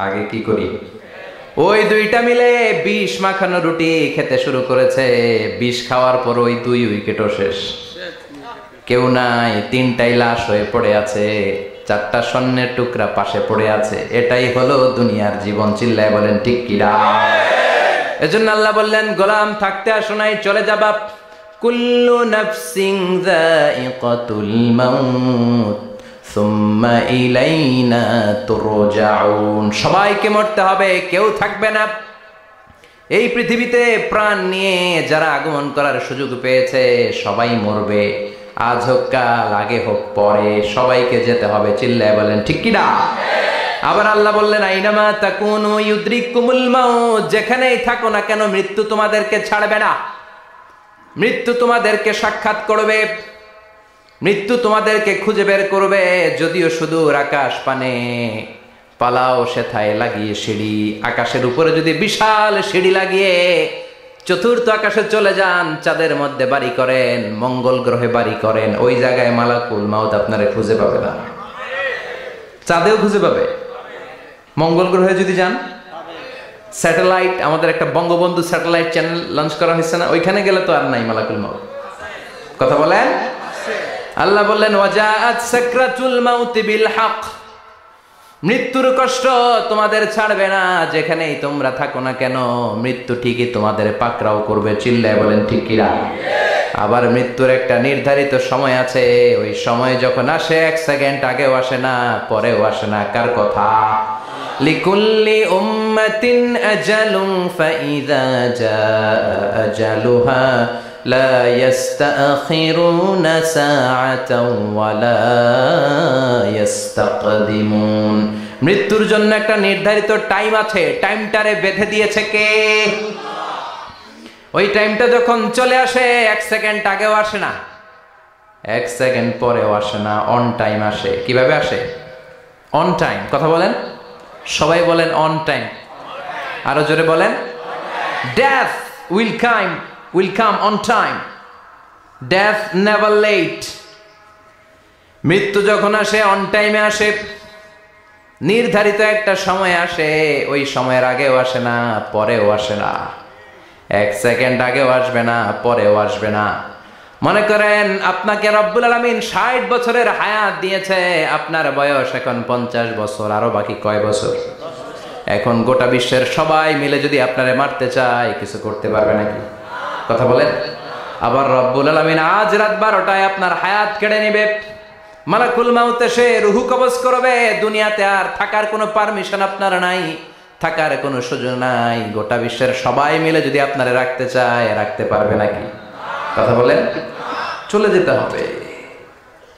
আগে কি করি? ওই দুইটা মিলে 20 মাখানো রুটি খেতে শুরু করেছে। 20 খাওয়ার পর ওই 2 উইকেটও শেষ। কেউ নাই, 3টাই লাশ হয়ে পড়ে আছে, 4টা স্বর্ণের টুকরা পাশে পড়ে আছে। এটাই হলো দুনিয়ার জীবন। চিল্লায় বলেন ঠিক কিনা? এজন্য আল্লাহ বললেন, গোলাম থাকতে আসো নাই, চলে যাবা। কুল্লু নাফসিন যায়িকাতুল মাউত সুম্মা ইলাইনা তুরজাউন। সবাইকে মরতে হবে, কেউ থাকবে না। এই পৃথিবীতে প্রাণ নিয়ে যারা আগমন করার সুযোগ পেয়েছে সবাই মরবে। আজ হোক কাল, আগে হোক পরে, সবাইকে যেতে হবে। চিল্লায় বলেন ঠিক কি না? আবার আল্লাহ বললেন, আইনামা তাকুনু ইউদরিকুমুল মাউত। যেখানেই থাকো না কেন মৃত্যু তোমাদেরকে ছাড়বে না। মৃত্যু তোমাদেরকে সাক্ষাৎ করবে, মৃত্যু তোমাদেরকে খুঁজে বের করবে। যদিও সুদূর আকাশ পানে, পালাও সেথায় লাগিয়ে সিঁড়ি। আকাশের উপরে যদি বিশাল সিঁড়ি লাগিয়ে চতুর্থ আকাশে চলে যান, চাঁদের মধ্যে বাড়ি করেন, মঙ্গল গ্রহে বাড়ি করেন, ওই জায়গায় মালাকুল মাউত আপনারে খুঁজে পাবে না। চাঁদেও খুঁজে পাবে, মঙ্গল গ্রহে যদি যান, স্যাটেলাইট, আমাদের একটা বঙ্গবন্ধু স্যাটেলাইট চ্যানেল লঞ্চ করা হয়েছে না, ওইখানে গেলে তো আর নাই মালাকুল মাউত। কথা বলেন। আল্লাহ বললেন, ওয়াজাআত সাকরাতুল মাউত বিল হক। মৃত্যুর কষ্ট তোমাদের ছাড়বে না, যেখানেই তোমরা থাকো না কেন মৃত্যু ঠিকই তোমাদের পাকড়াও করবে। চিল্লায় বলেন ঠিক কিনা? আবার মৃত্যুর একটা নির্ধারিত সময় আছে, ওই সময় যখন আসে 1 সেকেন্ড আগেও আসে না, পরেও আসে না। কার কথা? লিকুল্লি উম্মাতিন আজালুন ফাইযা জাআ আজালুহা লা ইস্তাখিরুনা সাআতাও ওয়ালা ইস্তাকদিমুন। মৃত্যুর জন্য একটা নির্ধারিত টাইম আছে, টাইমটারে বেঁধে দিয়েছে কে? ওই টাইমটা যখন চলে আসে 1 সেকেন্ড আগেও আসে না, 1 সেকেন্ড পরেও আসে না, অন টাইম আসে। কিভাবে আসে? On time. কথা বলেন, সবাই বলেন অন টাইম। আরো জোরে বলেন, death will come on time. Death never late. মৃত্যু যখন আসে অন টাইমে আসে, নির্ধারিত একটা সময় আসে, ওই সময়ের আগেও আসে না, পরেও আসে না। 1 সেকেন্ড আগেও আসবে না, পরেও আসবে না। মনে করেন আপনাকে রব্বুল আলামিন 60 বছরের হায়াত দিয়েছে, আপনার বয়স এখন 50 বছর, আরো বাকি কয় বছর? এখন গোটা বিশ্বের সবাই মিলে যদি আপনারে মারতে চায়, কিছু করতে পারবে নাকি? কথা বলেন। আবার রব্বুল আলামিন আজ রাত 12টায় আপনার হায়াত কেড়ে নেবে। মালাকুল মাউত এসে রুহু কবজ করবে। দুনিয়াতে আর থাকার কোনো পারমিশন আপনার নাই, থাকার কোনো সুযোগ নাই। গোটা বিশ্বের সবাই মিলে যদি আপনারে রাখতে চায়, রাখতে পারবে নাকি? কথা বলেন। চলে যেতে হবে।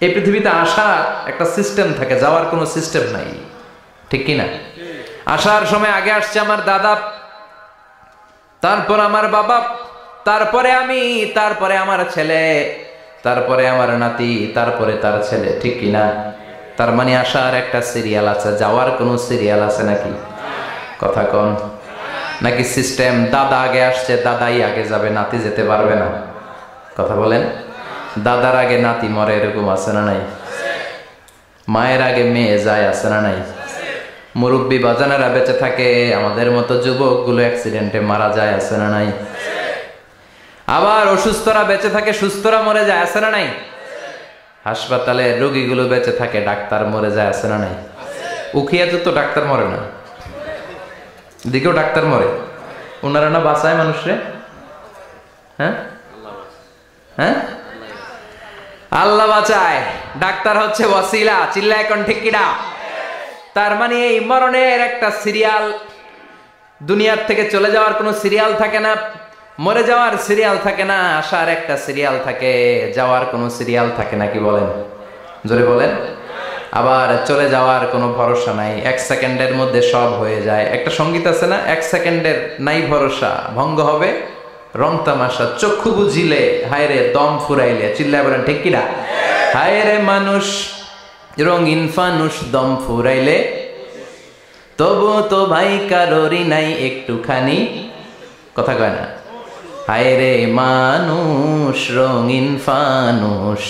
এই পৃথিবীতে আসার একটা সিস্টেম থাকে, যাওয়ার কোনো সিস্টেম নাই। ঠিক কি না? আসার সময় আগে আসছে আমার দাদা, তারপর আমার বাবা, তারপরে আমি, তারপরে আমার ছেলে, তারপরে আমার নাতি, তারপরে তার ছেলে। ঠিক কি না? তার মানে আসার একটা সিরিয়াল আছে, যাওয়ার কোনো সিরিয়াল আছে নাকি? কথা কন। নাকি সিস্টেম দাদা আগে আসছে, দাদাই আগে যাবে, নাতি যেতে পারবে না? কথা বলেন। দাদার আগে নাতি মরে, এরকম আছে না নাই? মায়ের আগে মেয়ে যায়, আছে না নাই? মুরব্বী বাজানেরা বেঁচে থাকে, আমাদের মতো যুবক গুলো অ্যাক্সিডেন্টে মারা যায়, আছে না নাই? আবার অসুস্থরা বেঁচে থাকে, সুস্থরা মরে যায়, আছে না নাই? হাসপাতালে রোগীগুলো বেঁচে থাকে, ডাক্তার মরে যায়, আছে না নাই? উখিয়াতে তো ডাক্তার মরে না, দিকেও ডাক্তার মরে। ওনারা না বাঁচায় মানুষরে? হ্যাঁ হ্যাঁ, আল্লাহ বাঁচায়, ডাক্তার হচ্ছে ওয়াসিলা। চিল্লা এখন ঠিক কিনা? তার মানে এই মরণের একটা সিরিয়াল, দুনিয়ার থেকে চলে যাওয়ার কোনো সিরিয়াল থাকে না, মরে যাওয়ার সিরিয়াল থাকে না, আসার একটা সিরিয়াল থাকে, যাওয়ার কোনো সিরিয়াল থাকে না। কি বলেন? জোরে বলেন। আবার চলে যাওয়ার কোনো ভরসা নাই, 1 সেকেন্ডের মধ্যে সব হয়ে যায়। একটা সঙ্গীত আছে না, 1 সেকেন্ডের নাই ভরসা, ভঙ্গ হবে রং তামাশা, চক্ষু বুঝিলে হায় রে দম ফুরাইলে। চিল্লায় বলেন ঠিক কিনা? হায় রে মানুষ রঙিন ফানুষ, দম ফুরাইলে তবু তো ভাই কারোরই নাই একটুখানি। কথা কয় না? হায় রে মানুষ রঙিন ফানুষ,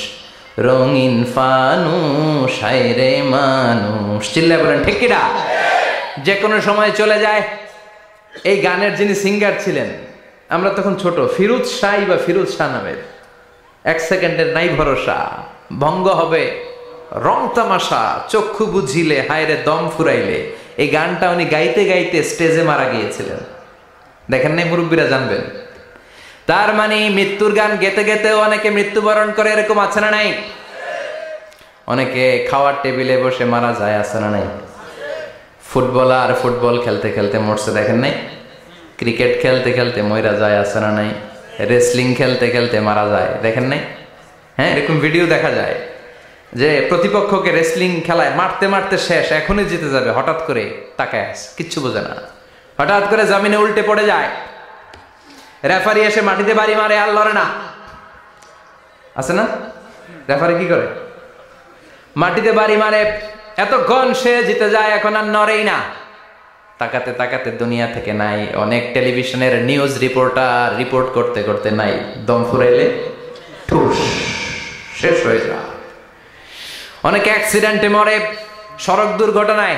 রঙিন ফানুষ, হায় রে মানুষ। চিল্লায় বলেন ঠিক কিনা? যে কোনো সময় চলে যায়, এই গানের যিনি সিঙ্গার ছিলেন, আমরা তখন ছোট, ফিরোজ শাহ বা ফিরোজ শাহ নামের, এক সেকেন্ডের নাই ভরসা, ভঙ্গ হবে রং তামাশা, চক্ষু বুঝিলে হায়রে দম ফুরাইলে, এই গানটা উনি গাইতে গাইতে স্টেজে মারা গিয়েছিলেন। দেখেন নাই? মুরব্বীরা জানবেন। তার মানে মৃত্যুর গান গেতে গেতেও অনেকে মৃত্যুবরণ করে, এরকম আছে না নাই? অনেকে খাওয়ার টেবিলে বসে মারা যায়, আছে না নাই? ফুটবলার ফুটবল খেলতে খেলতে মরছে, দেখেন নাই? ক্রিকেট খেলতে খেলতে মইরা যায়, আছে না নাই? রেসলিং খেলতে খেলতে মারা যায়, দেখেন নাই? হ্যাঁ, এরকম ভিডিও দেখা যায় যে প্রতিপক্ষকে রেসলিং খেলায় মারতে মারতে শেষ, এখনই জিতে যাবে, হঠাৎ করে তাকায় কিচ্ছু বোঝে না, হঠাৎ করে জমিনে উল্টে পড়ে যায়, রেফারি এসে মাটিতে বাড়ি মারে, আর লড়ে না, আছে না? রেফারি কি করে? মাটিতে বাড়ি মারে, এতক্ষণ সে জিতে যায়, এখন আর নড়েই না। তাকাতে তাকাতে দুনিয়া থেকে নাই। অনেক টেলিভিশনের নিউজ রিপোর্টার রিপোর্ট করতে করতে নাই, দম ফুরাইলে ঠুস শেষ হয়ে যায়। অনেকে অ্যাক্সিডেন্টে মরে, সড়ক দুর্ঘটনায়,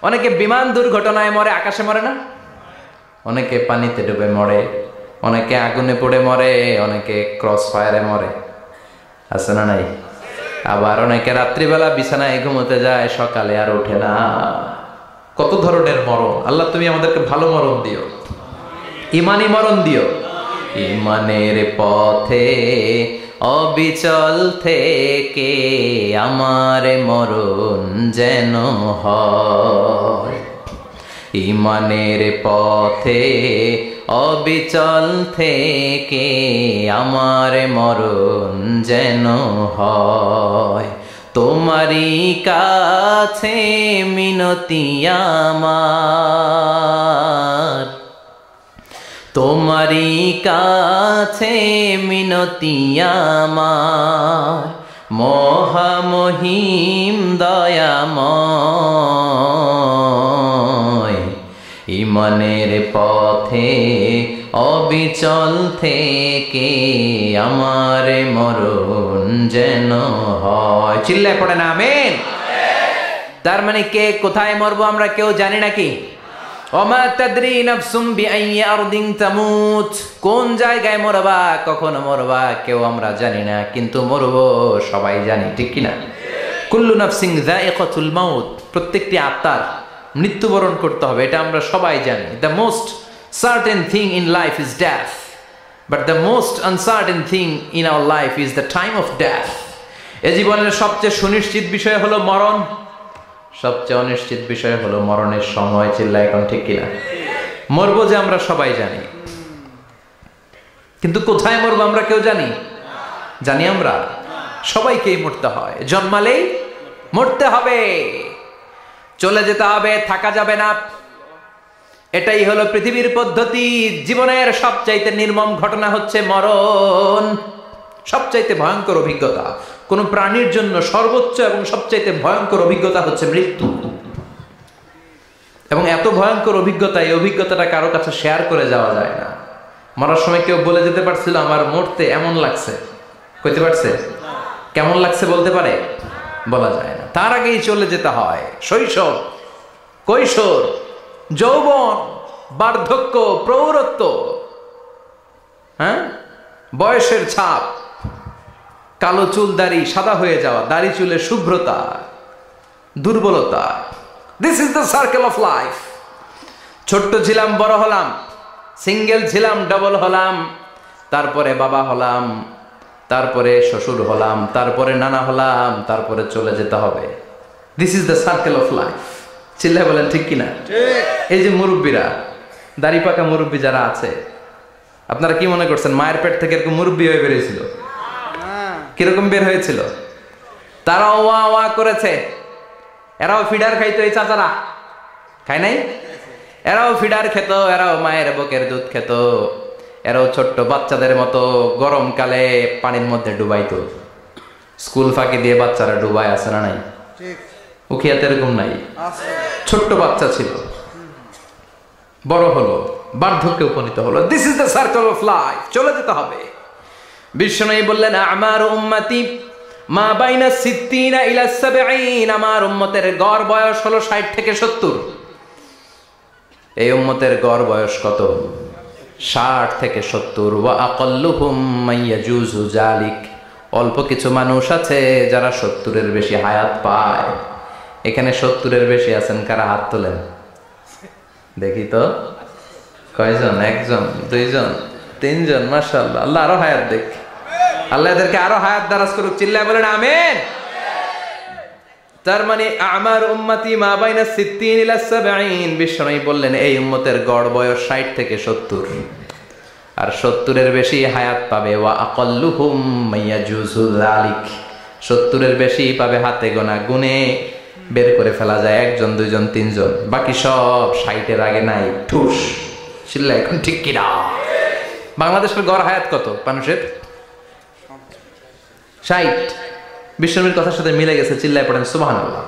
অনেকে বিমান দুর্ঘটনায় মরে, আকাশে মরে না? অনেকে পানিতে ডুবে মরে, অনেকে আগুনে পড়ে মরে, অনেকে ক্রস ফায়ারে মরে, আছে না নাই? আবার অনেকে রাত্রিবেলা বিছানায় ঘুমোতে যায়, সকালে আর ওঠে না। কত ধরনের মরণ! আল্লাহ তুমি আমাদেরকে ভালো মরণ দিও, ইমানি মরণ দিও। ইমানের পথে অবিচল থেকে আমার মরণ যেন হয়, ইমানের পথে অবিচল থেকে আমার মরণ যেন হয়। তোমারই কাছে মিনতি আমার, তোমারই কাছে মিনতি আমার, মহামহিম দয়াময়। ইমানের পথে অবিচল থেকে আমার মরণ যেন হয়। চিল্লায় পড়ে না আমিন। তার মানে কে কোথায় মরবো আমরা কেউ জানি নাকি? ওমা তাদরি নাফসুম বিআইয়ি আরদিন তামুত, কোন জায়গায় মরবা, কখন মরবা কেউ আমরা জানি না, কিন্তু মরবো সবাই জানি, ঠিক কি না? কুল্লু নাফসিন যায়িকাতুল মাউত, প্রত্যেকটি আত্মার মৃত্যুবরণ করতে হবে, এটা আমরা সবাই জানি। The most certain thing in life is death, but the most uncertain thing in our life is the time of death. এ জীবনের সবচেয়ে সুনিশ্চিত বিষয় হলো মরণ, সবচেয়ে অনিশ্চিত বিষয় হলো মরণের সময়। চিল্লা এখন ঠিক কিনা? মরবো যে আমরা সবাই জানি, কিন্তু কোথায় মরবো আমরা কেউ জানি? জানি আমরা? সবাইকেই মরতে হয়, জন্মালেই মরতে হবে, চলে যেতে হবে, থাকা যাবে না। এটাই হলো পৃথিবীর পদ্ধতি। জীবনের সবচাইতে নির্মম ঘটনা হচ্ছে মরণ, সবচাইতে ভয়ঙ্কর অভিজ্ঞতা। কোন প্রাণীর জন্য সর্বোচ্চ এবং সবচাইতে ভয়ঙ্কর অভিজ্ঞতা হচ্ছে মৃত্যু। এবং এত ভয়ঙ্কর অভিজ্ঞতা, এই অভিজ্ঞতাটা কারো কাছে শেয়ার করে যাওয়া যায় না। মরার সময় কেউ বলে যেতে পারছিল আমার মরতে এমন লাগছে, কইতে পারছে? কেমন লাগছে বলতে পারে? বলা যায় না। তার আগেই চলে যেতে হয় শৈশব, কৈশোর, যৌবন, বার্ধক্য, প্রৌঢ়ত্ব, হ্যাঁ, বয়সের ছাপ, কালো চুল দাড়ি সাদা হয়ে যাওয়া, দাড়ি চুলের শুভ্রতা, দুর্বলতা। This is the circle of life. ছোট্ট ছিলাম, বড় হলাম, সিঙ্গেল ছিলাম, ডাবল হলাম, তারপরে বাবা হলাম, তারপরে শ্বশুর হলাম, তারপরে নানা হলাম, তারপরে চলে যেতে হবে। This is the circle of life. চিল্লায় বলেন ঠিক কিনা? এই যে মুরব্বীরা, দাড়ি পাকা মুরব্বী যারা আছে, আপনারা কি মনে করছেন মায়ের পেট থেকে এরকম মুরব্বী হয়ে বেরিয়েছিল? কিরকম বের হয়েছিল? তারাও ওয়া ওয়া করেছে, এরাও ফিডার খাইতো, এই চাচারা খায় নাই? এরাও ফিডার খেত, এরাও মায়ের বুকের দুধ খেত, এরাও ছোট্ট বাচ্চাদের মতো গরমকালে পানির মধ্যে ডুবাইতো। স্কুল ফাঁকি দিয়ে বাচ্চারা ডুবায়, আছে না নাই? উখিয়াতে এরকম নাই? ছোট্ট বাচ্চা ছিল, বড় হলো, বার্ধক্যে উপনীত হলো। This is the circle of life. চলে যেতে হবে। বিশ্বনবী বললেন আমার উম্মতি মা বাইনা 60 ইলা 70, আমার উম্মতের গড় বয়স হলো 60 থেকে 70। এই উম্মতের গড় বয়স কত? 60 থেকে 70। ওয়া আকাল্লুহুম মাইয়াজুজু জালিক। অল্প কিছু মানুষ আছে যারা 70-এর বেশি হায়াত পায়। এখানে 70-এর বেশি আছেন কারা? হাত তোলেন দেখি তো। কয়জন? একজন, দুইজন, তিনজন। মাশাআল্লাহ, আল্লাহ আরো হায়াত দেখ। আল্লাহ এদেরকে আরো হায়াত দারাজ করুক। চিল্লায় বলেন আমিন। তার মানে আমার উম্মতি মা বাইনা 60 ইলা 70। বিশ্বনবী বললেন এই উম্মতের গড় বয়স 60 থেকে 70, আর 70-এর বেশি হায়াত পাবে। ওয়া আকাল্লুহুম মাইয়াজুজু যালিক। 70-এর বেশি পাবে হাতে গোনা, গুনে বের করে ফেলা যায় একজন, দুইজন, তিনজন। বাকি সব 60-এর আগে নাই। ঠুস চিল্লা এখন ঠিক কিনা? বাংলাদেশের গড় হায়াত কত মানুষের? 60। বিশ্বনবীর কথার সাথে মিলে গেছে। চিল্লায় পড়েন সুবহানাল্লাহ।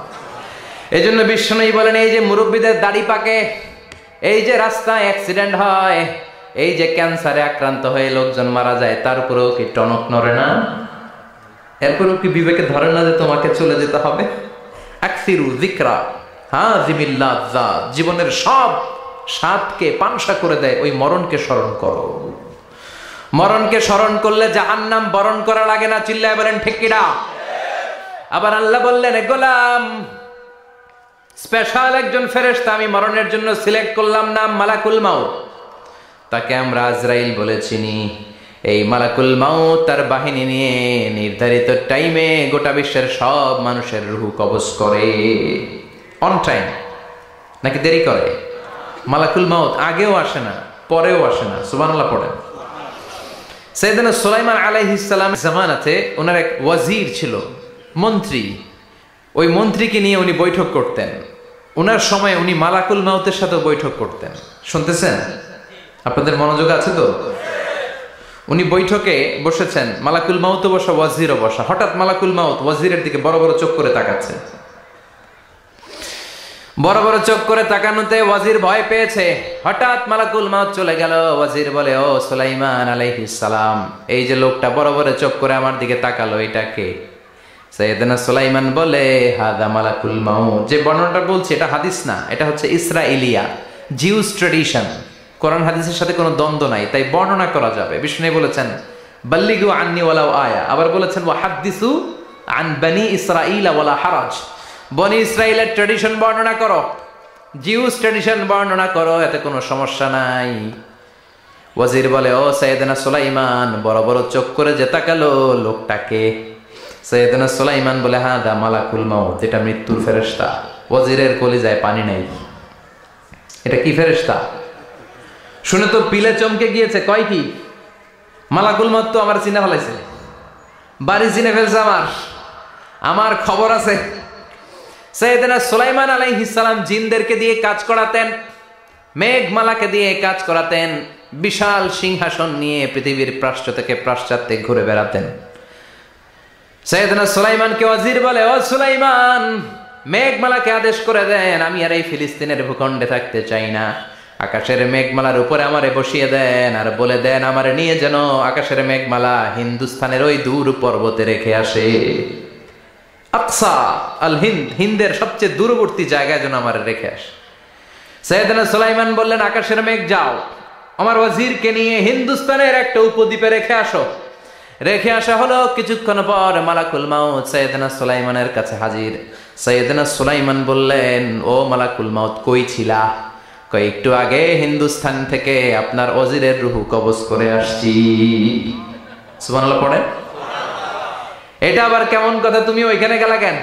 এই জন্য বিশ্বনবী বলেন এই যে মুরব্বীদের দাড়ি পাকে, এই যে রাস্তায় অ্যাক্সিডেন্ট হয়, এই যে ক্যান্সারে আক্রান্ত হয়ে লোকজন মারা যায়, তার উপরেও কি টনক নড়ে না? এরপরেও কি বিবেকে ধরে না যে তোমাকে চলে যেতে হবে? আকসিরু যিকরা হাযিমিল লাযযাত। জীবনের সব স্বাদকে পানসা করে দেয় ওই মরণকে স্মরণ করো। মরণকে স্মরণ করলে জাহান্নাম বরণ করা লাগে না। চিল্লায় বলেন ঠিক কিনা? আবার আল্লাহ বললেন গোলাম, স্পেশাল একজন ফেরেশতা আমি মরণের জন্য সিলেক্ট করলাম, নাম মালাকুল মাউত। তাকে আমরা আজরাইল বলে চিনি। এই মালাকুল মাউত তার বাহিনী নিয়ে নির্ধারিত টাইমে গোটা বিশ্বের সব মানুষের রূহ কবজ করে। অন টাইম নাকি দেরি করে? মালাকুল মাউত আগেও আসে না, পরেও আসে না। সুবহানাল্লাহ পড়েন। সাইয়েদনা সুলাইমান আলাইহিস সালাম জামানাতে ওনার এক ওয়াজির ছিল, মন্ত্রী। ওই মন্ত্রীকে নিয়ে উনি বৈঠক করতেন। ওনার সময় উনি মালাকুল মাউতের সাথে বৈঠক করতেন। শুনতেছেন? আপনাদের মনোযোগ আছে তো? উনি বৈঠকে বসেছেন, মালাকুল মাউতও বসা, ওয়াজিরও বসা। হঠাৎ মালাকুল মাউত ওয়াজিরের দিকে বড় বড় চোখ করে তাকাচ্ছে। বড় বড় চোখ করে তাকানোতে ওয়াজির ভয় পেয়েছে। হঠাৎ মালাকুল মাউত চলে গেল। ওয়াজির বলে, ও সুলাইমান আলাইহিস সালাম, এই যে লোকটা বড় বড় চোখ করে আমার দিকে তাকালো, এটা কে? সাইয়েদনা সুলাইমান বলে, হাদা মালাকুল মাউত। যে বর্ণনাটা বলছি এটা হাদিস না, এটা হচ্ছে ইসরাইলিয়া, জিউস ট্র্যাডিশন। কোরআন হাদিসের সাথে কোনো দ্বন্দ্ব নাই, তাই বর্ণনা করা যাবে। বিষ্ণু বলেছেন বাল্লিগু আন্নি ওয়ালাউ আয়া। আবার বলেছেন ওয়া হাদিসু আন বনি ইসরাইল ওয়ালা হারাজ। বনি ইসরাইলের ট্র্যাডিশন বর্ণনা করো, জিউস ট্র্যাডিশন বর্ণনা করো, এতে কোনো সমস্যা নাই। ওয়াজির বলে, ও সাইয়েদনা সুলাইমান, বড় বড় চোখ করে যে তাকালো লোকটাকে? সাইয়েদনা সুলাইমান বলে, হাদা মালাকুল মাউত, এটা মৃত্যুর ফেরেশতা। ওয়াজিরের কলিজায় পানি নাই। এটা কি ফেরেশতা? শুনে তো পিলে চমকে গিয়েছে। কয় কি? মালাকুল মাউত তো আমার চিনে ফেলাইছে, বাড়ি চিনে ফেলছে, আমার খবর আছে। সাইয়েদনা সুলাইমান আলাইহিস সালাম জিনদেরকে দিয়ে কাজ করাতেন, মেঘমালাকে দিয়ে কাজ করাতেন, বিশাল সিংহাসন নিয়ে পৃথিবীর প্রাচ্য থেকে পাশ্চাত্যে ঘুরে বেড়াতেন। সাইয়েদনা সুলাইমানকে ওয়াজির বলে, ও সুলাইমান, মেঘমালাকে আদেশ করে দেন, আমি আর এই ফিলিস্তিনের ভূখণ্ডে থাকতে চাই না। আকাশের মেঘমালার উপরে আমারে বসিয়ে দেন, আর বলে দেন আমারে নিয়ে যেন আকাশের মেঘমালা হিন্দুস্তানের ওই দূর পর্বতে রেখে আসে। আকসা আল হিন্দ, হিন্দের সবচেয়ে দূরবর্তী জায়গায় যেন আমার রেখে আসে। সাইয়েদনা সুলাইমান বললেন, আকাশের মেঘ যাও, আমার ওয়াজিরকে নিয়ে হিন্দুস্তানের একটা উপদ্বীপে রেখে আসো। রেখে আসা হলো। কিছুক্ষণ পর মালাকুল মাউত সাইয়েদনা সুলাইমানের কাছে হাজির। সাইয়েদনা সুলাইমান বললেন, ও মালাকুল মাউত, কই ছিলা? কই, একটু আগে হিন্দুস্তান থেকে আপনার ওয়াজিরের রূহ কবজ করে আসছি। সুবহানাল্লাহ পড়েন। এটা আবার কেমন কথা, তুমি ওইখানে গেলা কেন?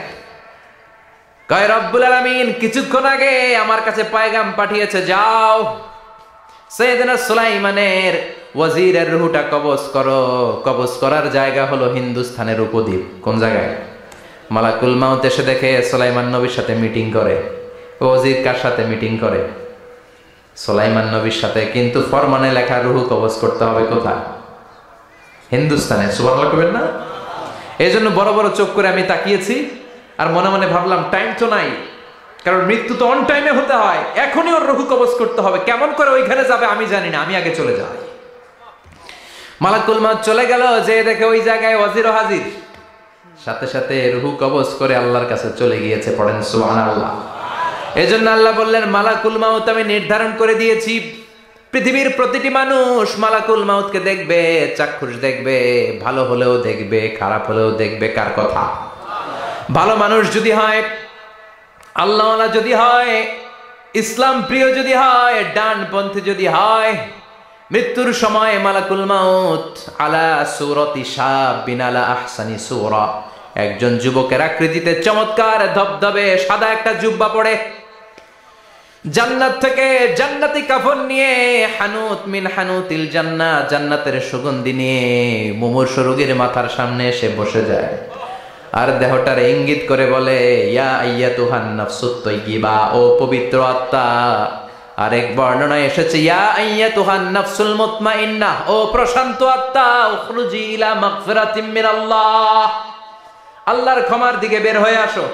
কয়, রব্বুল আলামিন কিছুক্ষণ আগে আমার কাছে পায়গাম পাঠিয়েছে, যাও সাইয়েদনা সুলাইমানের ওয়াজিরের রূহটা কবজ করো। কবজ করার জায়গা হলো হিন্দুস্তানের উপদ্বীপ। কোন জায়গায়? মালাকুল মাউত এসে দেখে সুলাইমান নবীর সাথে মিটিং করে। ওয়াজির কার সাথে মিটিং করে? সুলাইমান নবীর সাথে। কিন্তু ফরমানে লেখা রূহ কবজ করতে হবে কোথায়? হিন্দুস্তানে। সুবহানাল্লাহ কইবেন না? এই জন্য বড় বড় চোখ করে আমি তাকিয়েছি, আর মনে মনে ভাবলাম টাইম তো নাই, কারণ মৃত্যু তো অন টাইমে হতে হয়, এখনই ওর রূহ কবজ করতে হবে। কেমন করে ওইখানে যাবে আমি জানি না, আমি আগে চলে যাই। মালাকুল মাউত চলে গেল, যে দেখে ওই জায়গায় ওয়াজিরও হাজির। সাথে সাথে রূহ কবজ করে আল্লাহর কাছে চলে গিয়েছে। পড়েন সুবহানাল্লাহ। এজন্য আল্লাহ বললেন মালাকুল মাউত আমি নির্ধারণ করে দিয়েছি। পৃথিবীর প্রতিটি মানুষ মালাকুল মাউতকে দেখবে, চাক্ষুষ দেখবে, ভালো হলেও দেখবে, খারাপ হলেও দেখবে। কার কথা? ভালো মানুষ যদি হয়, আল্লাহওয়ালা যদি হয়, ইসলাম প্রিয় যদি হয়, ডানপন্থী যদি হয়, মৃত্যুর সময় মালাকুল মাউত আলা সূরাতি শাবিন আলা আহসানি সূরা, একজন যুবকের আকৃতিতে চমৎকার ধবধবে সাদা একটা জুব্বা পরে, জান্নাত থেকে জান্নাতি কাফন নিয়ে, হানুত মিন হানুতিল জান্নাহ, জান্নাতের সুগন্ধি নিয়ে মুমূর্ষু রোগীর মাথার সামনে এসে বসে যায় আর দেহটার ইঙ্গিত করে বলে, ইয়া আইয়াতুহান নাফসুত তাইয়্যিবা, ও পবিত্র আত্মা। আরেক বর্ণনায় এসেছে ইয়া আইয়াতুহান নাফসুল মুতমাইন্নাহ, ও প্রশান্ত আত্মা, উখরুজি ইলা মাগফিরাতিম মিনাল্লাহ, আল্লাহর ক্ষমার দিকে বের হয়ে আসো।